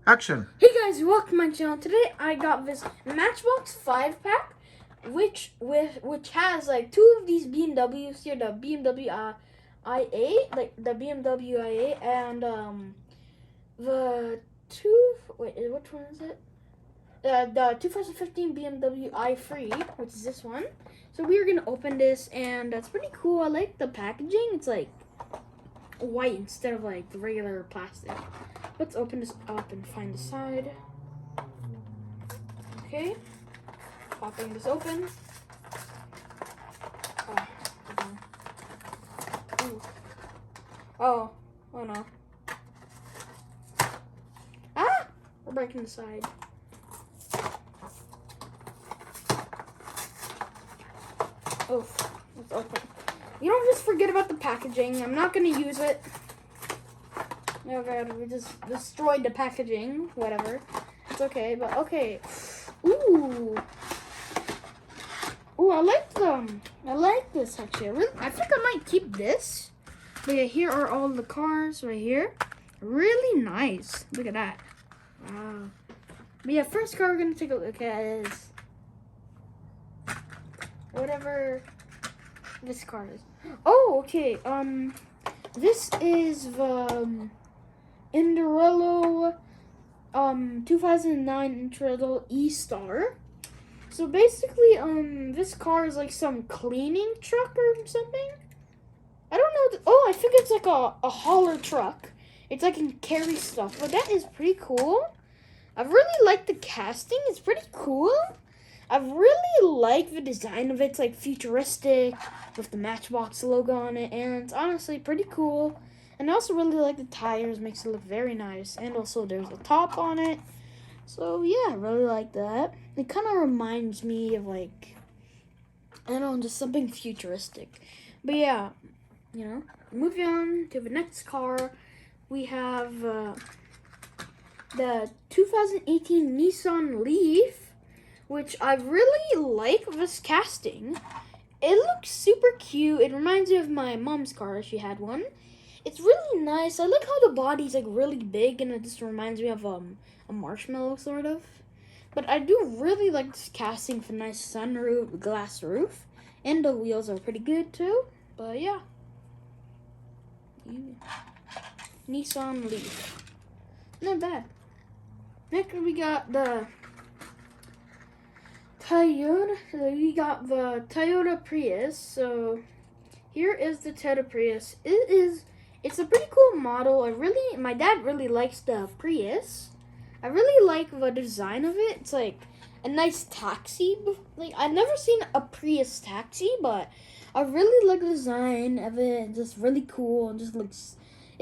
Action. Hey guys, welcome to my channel. Today I got this Matchbox 5-pack, which has like two of these BMWs here, the BMW IA, like the BMW IA, and the which one is it? The 2015 BMW i3, which is this one. So we are gonna open this, and that's pretty cool. I like the packaging. It's like white instead of like the regular plastic. Let's open this up and find the side. Okay, popping this open. Oh no. Ah! We're breaking the side. Oh, let's open. You don't just forget about the packaging. I'm not gonna use it. Oh god, we just destroyed the packaging. Whatever. It's okay, but okay. Ooh. Ooh, I like them. I like this actually. I think I might keep this. But yeah, here are all the cars right here. Really nice. Look at that. Wow. But yeah, first car we're gonna take a look at is whatever this car is. Oh, okay. This is the Indorello 2009 Indorello E-Star. So basically, this car is like some cleaning truck or something. I don't know. Oh, I think it's like a hauler truck. It's like can carry stuff, but that is pretty cool. I really like the casting. It's pretty cool. I really like the design of it. It's like futuristic with the Matchbox logo on it, and it's honestly pretty cool. And I also really like the tires, makes it look very nice. And also there's a top on it. So yeah, I really like that. It kind of reminds me of like, I don't know, just something futuristic. But yeah, you know, moving on to the next car, we have the 2018 Nissan Leaf, which I really like this casting. It looks super cute. It reminds me of my mom's car. She had one. It's really nice. I like how the body's like really big, and it just reminds me of a marshmallow sort of. But I do really like this casting for nice sunroof, glass roof, and the wheels are pretty good too. But yeah, Nissan Leaf, not bad. Next we got the Toyota. We got the Toyota Prius. So here is the Toyota Prius. It's a pretty cool model. My dad really likes the Prius. I really like the design of it. It's like a nice taxi. Like I've never seen a Prius taxi, but I really like the design of it. It's just really cool and it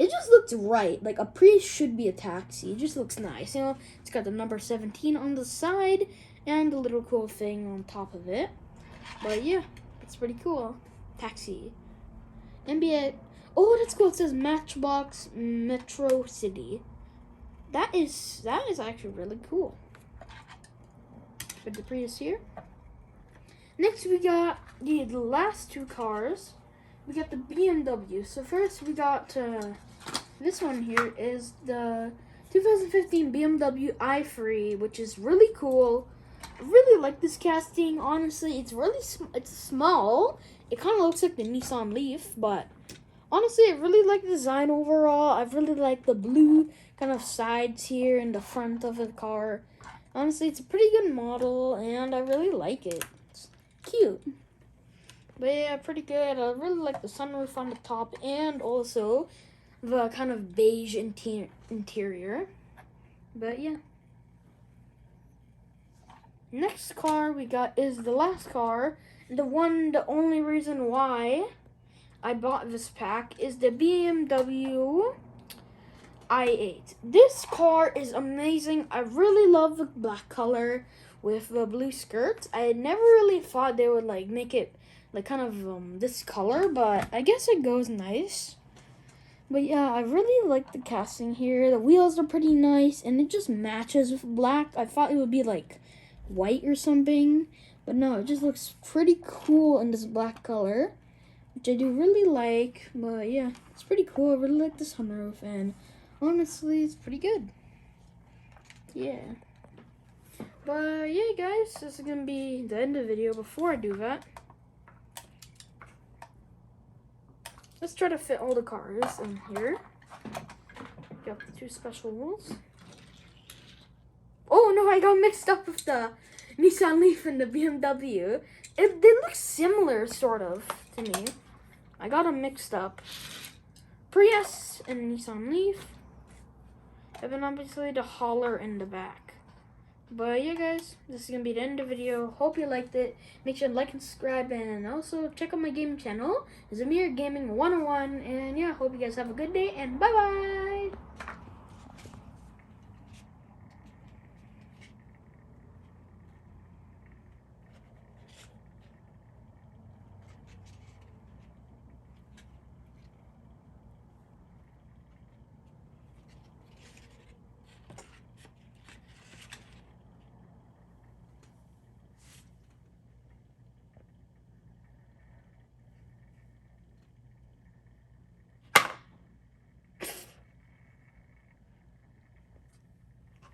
just looks right. Like a Prius should be a taxi. It just looks nice. You know, it's got the number 17 on the side and a little cool thing on top of it. But yeah, it's pretty cool. Taxi. NBA. Oh, that's cool. It says Matchbox Metro City. That is actually really cool. Put the Prius here. Next, we got the last two cars. We got the BMW. So first, we got this one here is the 2015 BMW i3, which is really cool. I really like this casting. Honestly, it's small. It kind of looks like the Nissan Leaf, but honestly, I really like the design overall. I really like the blue kind of sides here in the front of the car. Honestly, it's a pretty good model, and I really like it. It's cute. But yeah, pretty good. I really like the sunroof on the top, and also the kind of beige interior. But yeah. Next car we got is the last car. The only reason why I bought this pack is the BMW i8. This car is amazing. I really love the black color with the blue skirts. I never really thought they would like make it like kind of this color, but I guess it goes nice. But yeah, I really like the casting here. The wheels are pretty nice, and it just matches with black. I thought it would be like white or something, but no, it just looks pretty cool in this black color, which I do really like. But yeah, it's pretty cool. I really like the sunroof, and honestly, it's pretty good. Yeah. But yeah, guys, this is gonna be the end of the video. Before I do that, let's try to fit all the cars in here. Got the 2 special ones. Oh no, I got mixed up with the Nissan Leaf and the BMW. They look similar, sort of, to me. I got them mixed up. Prius and Nissan Leaf. And then obviously the hauler in the back. But yeah, guys, this is going to be the end of the video. Hope you liked it. Make sure to like and subscribe. And also check out my gaming channel, Zamir Gaming 101. And yeah, hope you guys have a good day. And bye-bye.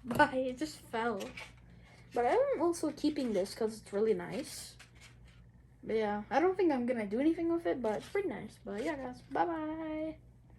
Bye. It just fell. But I'm also keeping this because it's really nice. But yeah, I don't think I'm going to do anything with it, but it's pretty nice. But yeah, guys, bye-bye.